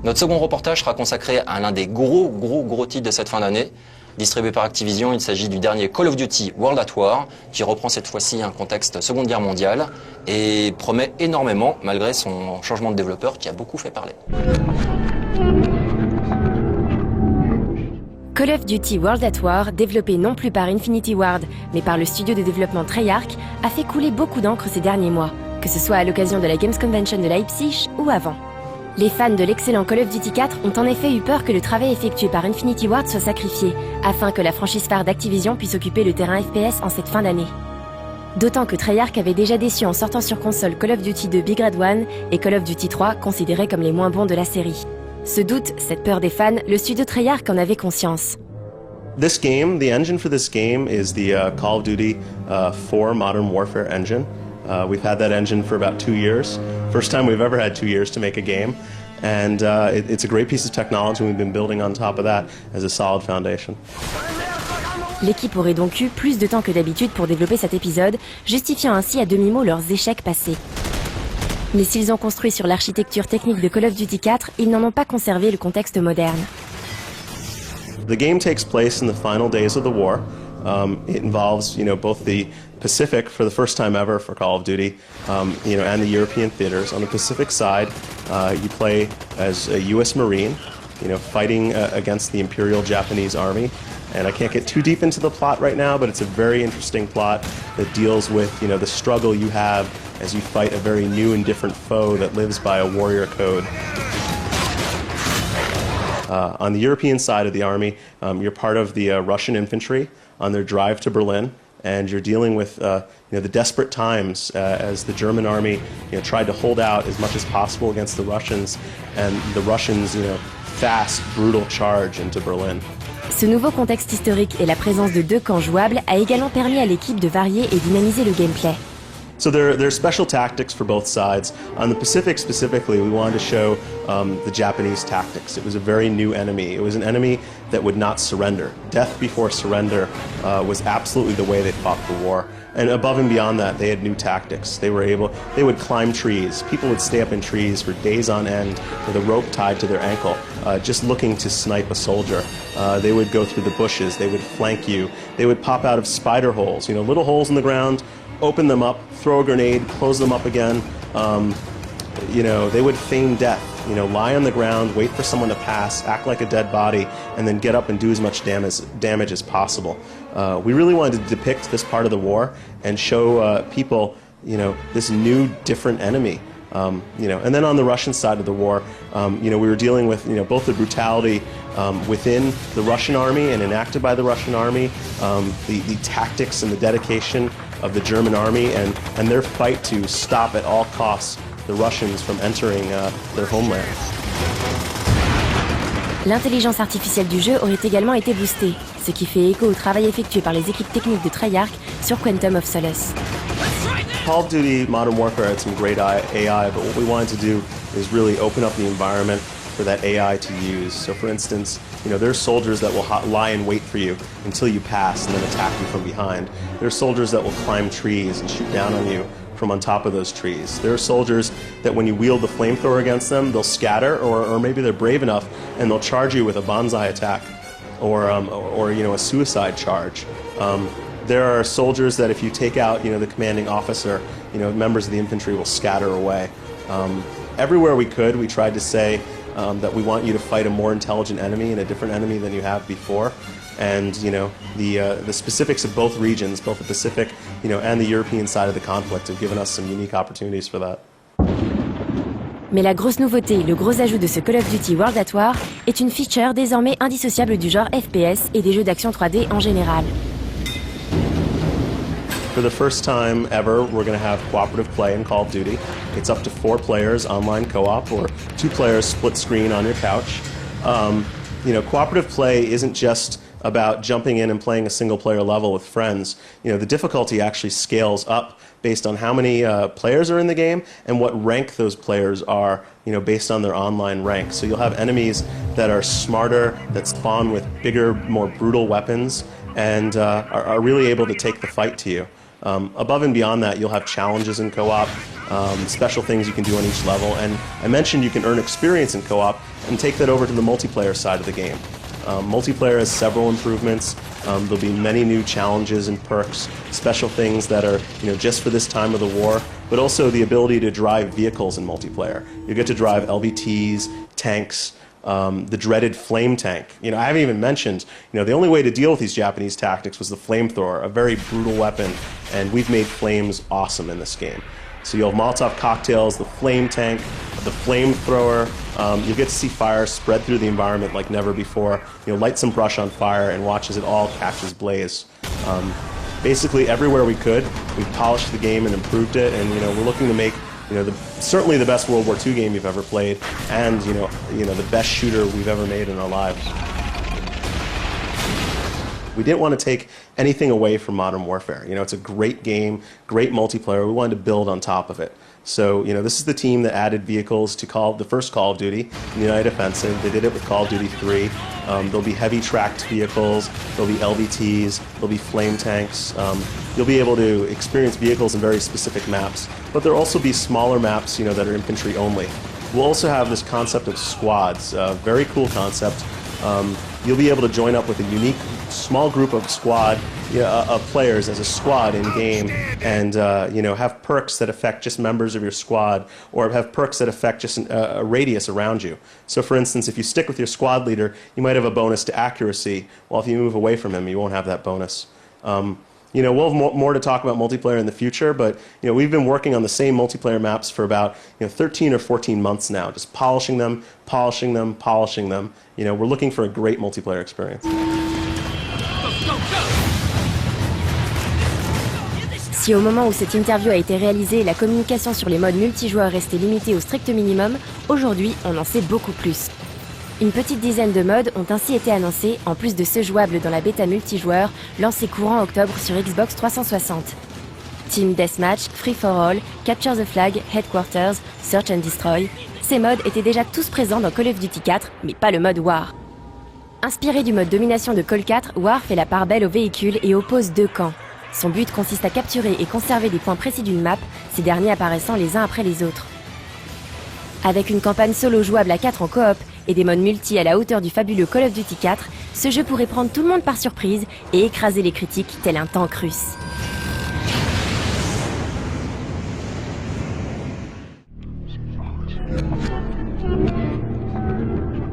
Notre second reportage sera consacré à l'un des gros titres de cette fin d'année. Distribué par Activision, il s'agit du dernier Call of Duty World at War, qui reprend cette fois-ci un contexte Seconde Guerre mondiale et promet énormément, malgré son changement de développeur qui a beaucoup fait parler. Call of Duty World at War, développé non plus par Infinity Ward, mais par le studio de développement Treyarch, a fait couler beaucoup d'encre ces derniers mois, que ce soit à l'occasion de la Games Convention de Leipzig ou avant. Les fans de l'excellent Call of Duty 4 ont en effet eu peur que le travail effectué par Infinity Ward soit sacrifié, afin que la franchise phare d'Activision puisse occuper le terrain FPS en cette fin d'année. D'autant que Treyarch avait déjà déçu en sortant sur console Call of Duty 2 Big Red One et Call of Duty 3 considérés comme les moins bons de la série. Ce doute, cette peur des fans, le studio Treyarch en avait conscience. This game, the engine for this game is the Call of Duty 4 Modern Warfare engine. We've had that engine for about 2 years. First time we've ever had 2 years to make a game. And it's a great piece of technology. We've been building on top of that as a solid foundation. L'équipe aurait donc eu plus de temps que d'habitude pour développer cet épisode, justifiant ainsi à demi-mot leurs échecs passés. Mais s'ils ont construit sur l'architecture technique de Call of Duty 4, ils n'en ont pas conservé le contexte moderne. The game takes place in the final days of the war. It involves, both the Pacific for the first time ever for Call of Duty, and the European theaters. On the Pacific side, you play as a U.S. Marine, fighting against the Imperial Japanese Army. And I can't get too deep into the plot right now, but it's a very interesting plot that deals with, the struggle you have as you fight a very new and different foe that lives by a warrior code. On the European side of the army, you're part of the Russian infantry on their drive to Berlin, and you're dealing with the desperate times as the German army tried to hold out as much as possible against the Russians, and the Russians fast, brutal charge into Berlin. Ce nouveau contexte historique et la présence de 2 camps jouables a également permis à l'équipe de varier et dynamiser le gameplay. So there are special tactics for both sides. On the Pacific specifically, we wanted to show the Japanese tactics. It was a very new enemy. It was an enemy that would not surrender. Death before surrender was absolutely the way they fought the war. And above and beyond that, they had new tactics. They would climb trees. People would stay up in trees for days on end with a rope tied to their ankle, just looking to snipe a soldier. They would go through the bushes. They would flank you. They would pop out of spider holes, little holes in the ground, open them up, throw a grenade, close them up again. They would feign death, lie on the ground, wait for someone to pass, act like a dead body, and then get up and do as much damage as possible. We really wanted to depict this part of the war and show people, this new, different enemy. And then on the Russian side of the war, we were dealing with, both the brutality within the Russian army and enacted by the Russian army, the tactics and the dedication of the German army and their fight to stop at all costs the Russians from entering their homeland. L'intelligence artificielle du jeu aurait également été boostée, ce qui fait écho au travail effectué par les équipes techniques de Treyarch sur Quantum of Solace. Call of Duty Modern Warfare had some great AI, but what we wanted to do is really open up the environment for that AI to use. So for instance, there's soldiers that will lie in wait for you until you pass and then attack you from behind. There's soldiers that will climb trees and shoot down on you from on top of those trees. There are soldiers that when you wield the flamethrower against them, they'll scatter, or maybe they're brave enough and they'll charge you with a bonsai attack or a suicide charge. There are soldiers that if you take out the commanding officer, members of the infantry will scatter away. Everywhere we could, we tried to say that we want you to fight a more intelligent enemy and a different enemy than you have before. And the specifics of both regions, both the Pacific and the European side of the conflict, have given us some unique opportunities for that. Mais la grosse nouveauté, le gros ajout de ce Call of Duty World at War est une feature désormais indissociable du genre FPS et des jeux d'action 3D en général. For the first time ever, we're going to have cooperative play in Call of Duty. It's up to 4 players online co-op or 2 players split screen on your couch. Cooperative play isn't just about jumping in and playing a single player level with friends. The difficulty actually scales up based on how many players are in the game and what rank those players are, based on their online rank. So you'll have enemies that are smarter, that spawn with bigger, more brutal weapons, and are really able to take the fight to you. Above and beyond that, you'll have challenges in co-op special things you can do on each level. And I mentioned you can earn experience in co-op and take that over to the multiplayer side of the game. Multiplayer has several improvements. There'll be many new challenges and perks, special things that are just for this time of the war, but also the ability to drive vehicles in multiplayer. You get to drive LBTs, tanks, the dreaded flame tank. I haven't even mentioned, the only way to deal with these Japanese tactics was the flamethrower, a very brutal weapon, and we've made flames awesome in this game. So you'll have Molotov cocktails, the flame tank, the flamethrower. You'll get to see fire spread through the environment like never before. Light some brush on fire and watch as it all catches blaze. Basically everywhere we could, we've polished the game and improved it, and we're looking to make certainly the best World War II game you've ever played, and the best shooter we've ever made in our lives. We didn't want to take anything away from Modern Warfare. It's a great game, great multiplayer. We wanted to build on top of it. So, this is the team that added vehicles to the first Call of Duty, the United Offensive. They did it with Call of Duty 3. There'll be heavy tracked vehicles, there'll be LBTs, there'll be flame tanks. You'll be able to experience vehicles in very specific maps, but there'll also be smaller maps, that are infantry only. We'll also have this concept of squads, very cool concept. You'll be able to join up with a unique small group of of players as a squad in game, and have perks that affect just members of your squad, or have perks that affect just a radius around you. So for instance, if you stick with your squad leader, you might have a bonus to accuracy, while if you move away from him, you won't have that bonus. We'll have more to talk about multiplayer in the future, but we've been working on the same multiplayer maps for about 13 or 14 months now, just polishing them, polishing them, polishing them. We're looking for a great multiplayer experience. Si au moment où cette interview a été réalisée, la communication sur les modes multijoueurs restait limitée au strict minimum, aujourd'hui, on en sait beaucoup plus. Une petite dizaine de modes ont ainsi été annoncés, en plus de ceux jouables dans la bêta multijoueur, lancée courant octobre sur Xbox 360. Team Deathmatch, Free for All, Capture the Flag, Headquarters, Search and Destroy, ces modes étaient déjà tous présents dans Call of Duty 4, mais pas le mode War. Inspiré du mode domination de Call 4, War fait la part belle aux véhicules et oppose deux camps. Son but consiste à capturer et conserver des points précis d'une map, ces derniers apparaissant les uns après les autres. Avec une campagne solo jouable à 4 en coop et des modes multi à la hauteur du fabuleux Call of Duty 4, ce jeu pourrait prendre tout le monde par surprise et écraser les critiques tel un tank russe.